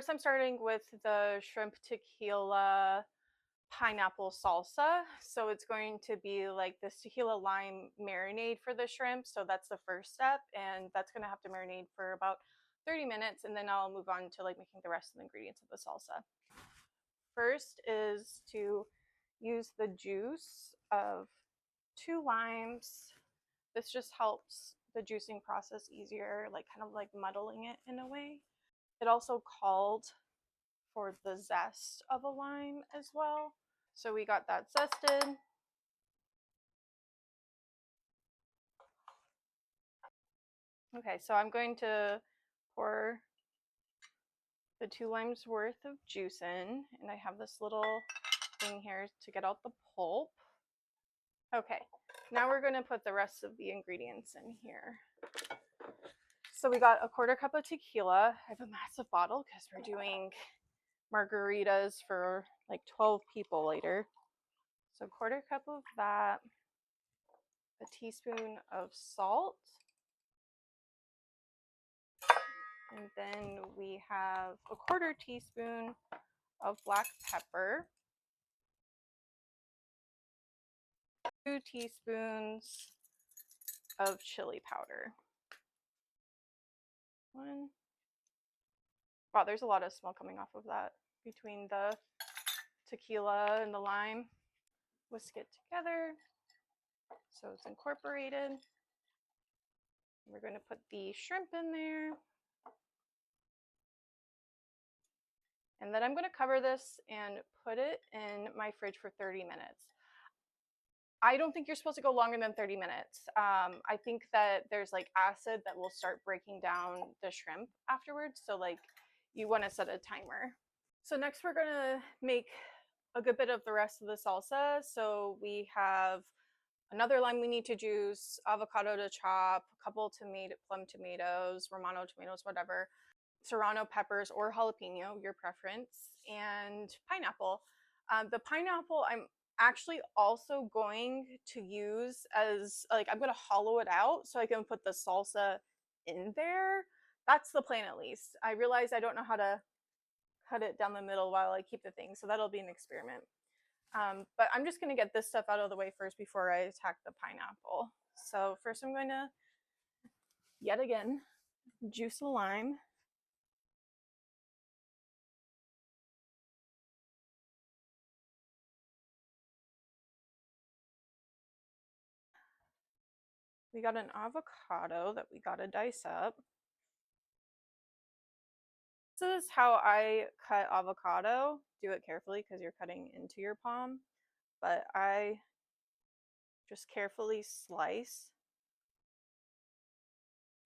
first I'm starting with the shrimp tequila pineapple salsa. So it's going to be like this tequila lime marinade for the shrimp. So that's the first step, and that's going to have to marinate for about 30 minutes, and then I'll move on to like making the rest of the ingredients of the salsa. First is to use the juice of 2 limes. This just helps the juicing process easier, like kind of like muddling it in a way. It also called for the zest of a lime as well. So we got that zested. Okay, so I'm going to pour the 2 limes worth of juice in, and I have this little thing here to get out the pulp. Okay, now we're going to put the rest of the ingredients in here. So we got a 1/4 cup of tequila. I have a massive bottle because we're doing margaritas for like 12 people later. So 1/4 cup of that, a teaspoon of salt, and then we have a 1/4 teaspoon of black pepper, 2 teaspoons of chili powder. Wow, there's a lot of smoke coming off of that between the tequila and the lime. Whisk it together so it's incorporated. We're going to put the shrimp in there. And then I'm going to cover this and put it in my fridge for 30 minutes. I don't think you're supposed to go longer than 30 minutes. I think that there's like acid that will start breaking down the shrimp afterwards. So like you want to set a timer. So next we're going to make a good bit of the rest of the salsa. So we have another lime we need to juice, avocado to chop, a couple plum tomatoes, Romano tomatoes, whatever, serrano peppers or jalapeno, your preference, and pineapple. The pineapple I'm actually also going to use as like, I'm going to hollow it out so I can put the salsa in there. That's the plan, at least. I realize I don't know how to cut it down the middle while I keep the thing, so that'll be an experiment. But I'm just going to get this stuff out of the way first before I attack the pineapple. So first I'm going to, yet again, juice the lime. We got an avocado that we got to dice up. This is how I cut avocado. Do it carefully because you're cutting into your palm. But I just carefully slice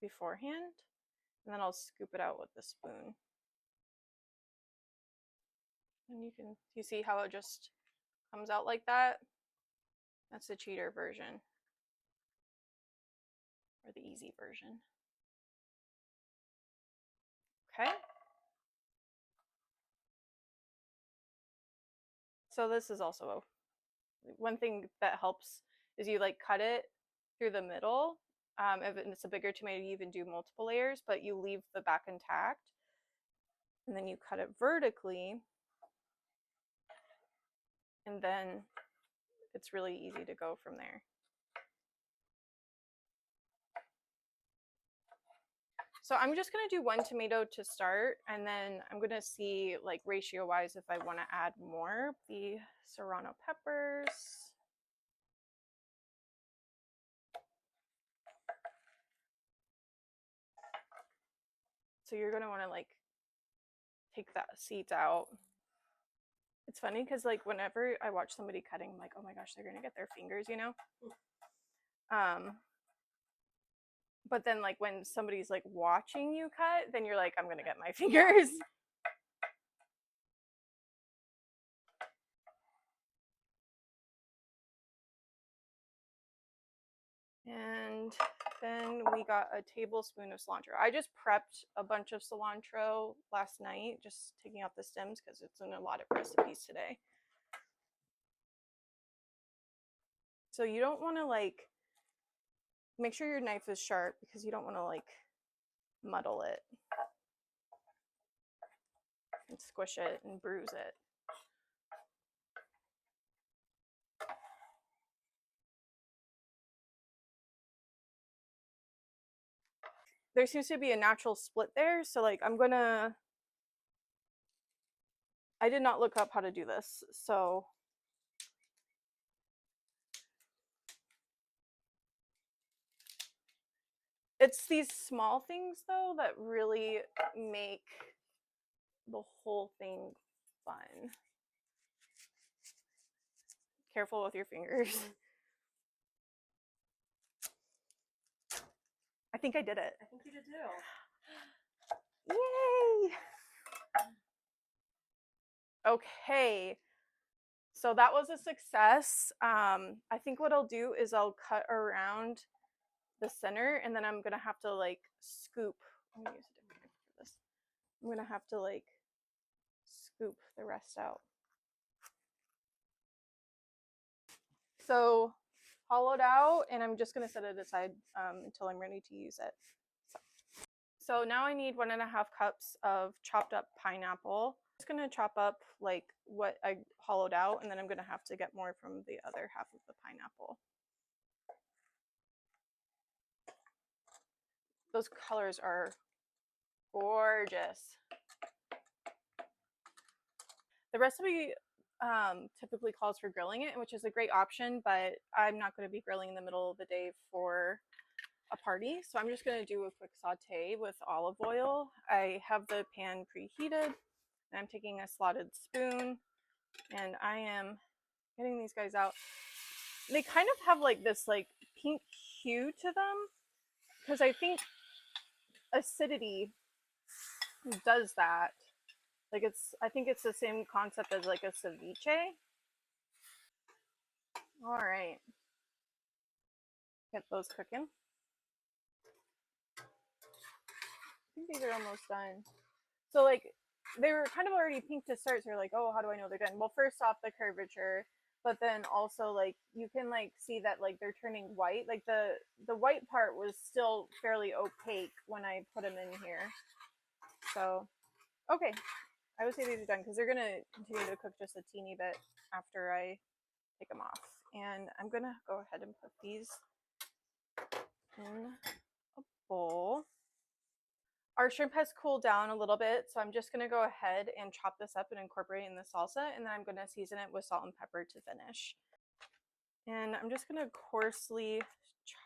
beforehand, and then I'll scoop it out with the spoon. And you see how it just comes out like that? That's the cheater version, or the easy version. Okay. So this is also one thing that helps is you like cut it through the middle. If it's a bigger tomato, you even do multiple layers, but you leave the back intact. And then you cut it vertically. And then it's really easy to go from there. So I'm just going to do 1 tomato to start, and then I'm going to see like ratio wise if I want to add more. The serrano peppers. So you're going to want to like take that seeds out. It's funny because like whenever I watch somebody cutting, I'm like, oh my gosh, they're going to get their fingers, you know? But then like when somebody's like watching you cut, then you're like, I'm going to get my fingers. And then we got a tablespoon of cilantro. I just prepped a bunch of cilantro last night, just taking out the stems because it's in a lot of recipes today. So you don't want to like, make sure your knife is sharp because you don't want to like muddle it. and squish it and bruise it. There seems to be a natural split there, so like I did not look up how to do this, so it's these small things though that really make the whole thing fun. Careful with your fingers. I think I did it. I think you did too. Yay! Okay, so that was a success. I think what I'll do is I'll cut around the center, and then I'm gonna have to like scoop. I'm gonna use a different knife for this. I'm gonna have to like scoop the rest out. So hollowed out, and I'm just gonna set it aside until I'm ready to use it. So now I need 1.5 cups of chopped up pineapple. I'm just gonna chop up like what I hollowed out, and then I'm gonna have to get more from the other half of the pineapple. Those colors are gorgeous. The recipe typically calls for grilling it, which is a great option, but I'm not going to be grilling in the middle of the day for a party, so I'm just going to do a quick saute with olive oil. I have the pan preheated, and I'm taking a slotted spoon, and I am getting these guys out. They kind of have like this like pink hue to them, because I think acidity does that. Like I think it's the same concept as like a ceviche. All right, get those cooking. I think these are almost done. So like they were kind of already pink to start, so you're like, oh, how do I know they're done? Well, first off, the curvature, but then also like you can like see that like they're turning white. Like the white part was still fairly opaque when I put them in here. So okay, I would say these are done because they're gonna continue to cook just a teeny bit after I take them off. And I'm gonna go ahead and put these in a bowl. Our shrimp has cooled down a little bit, so I'm just gonna go ahead and chop this up and incorporate it in the salsa, and then I'm gonna season it with salt and pepper to finish. And I'm just gonna coarsely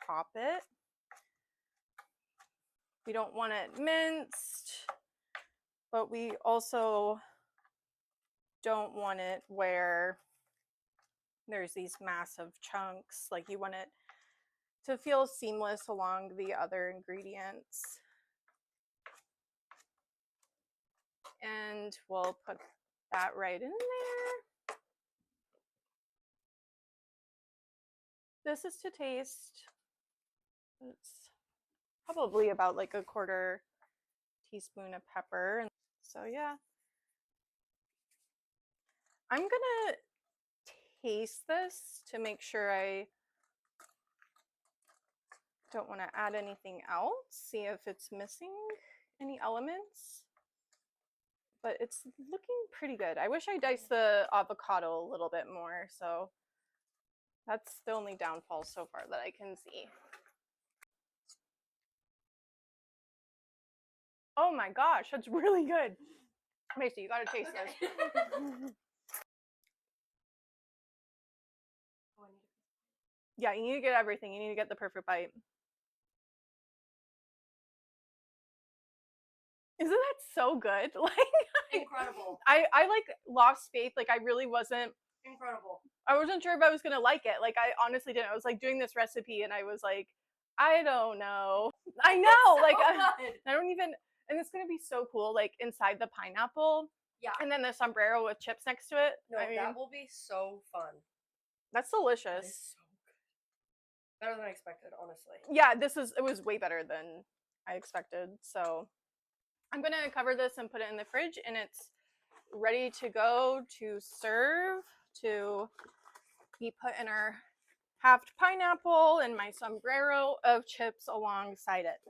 chop it. We don't want it minced, but we also don't want it where there's these massive chunks. Like you want it to feel seamless along the other ingredients. And we'll put that right in there. This is to taste. It's probably about like a 1/4 teaspoon of pepper. So yeah, I'm gonna taste this to make sure I don't want to add anything else. See if it's missing any elements. But it's looking pretty good. I wish I diced the avocado a little bit more, so that's the only downfall so far that I can see. Oh my gosh, that's really good. Macy, you gotta taste this. Yeah, you need to get everything. You need to get the perfect bite. Isn't that so good? Like incredible. I like lost faith. Like I really wasn't incredible. I wasn't sure if I was gonna like it. Like I honestly didn't. I was like doing this recipe and I was like, I don't know. I know, so like I don't even. And it's gonna be so cool, like inside the pineapple. Yeah. And then the sombrero with chips next to it. No, I mean, that will be so fun. That's delicious. That is so good. Better than I expected, honestly. Yeah, it was way better than I expected. So I'm gonna cover this and put it in the fridge, and it's ready to go to serve, to be put in our halved pineapple and my sombrero of chips alongside it.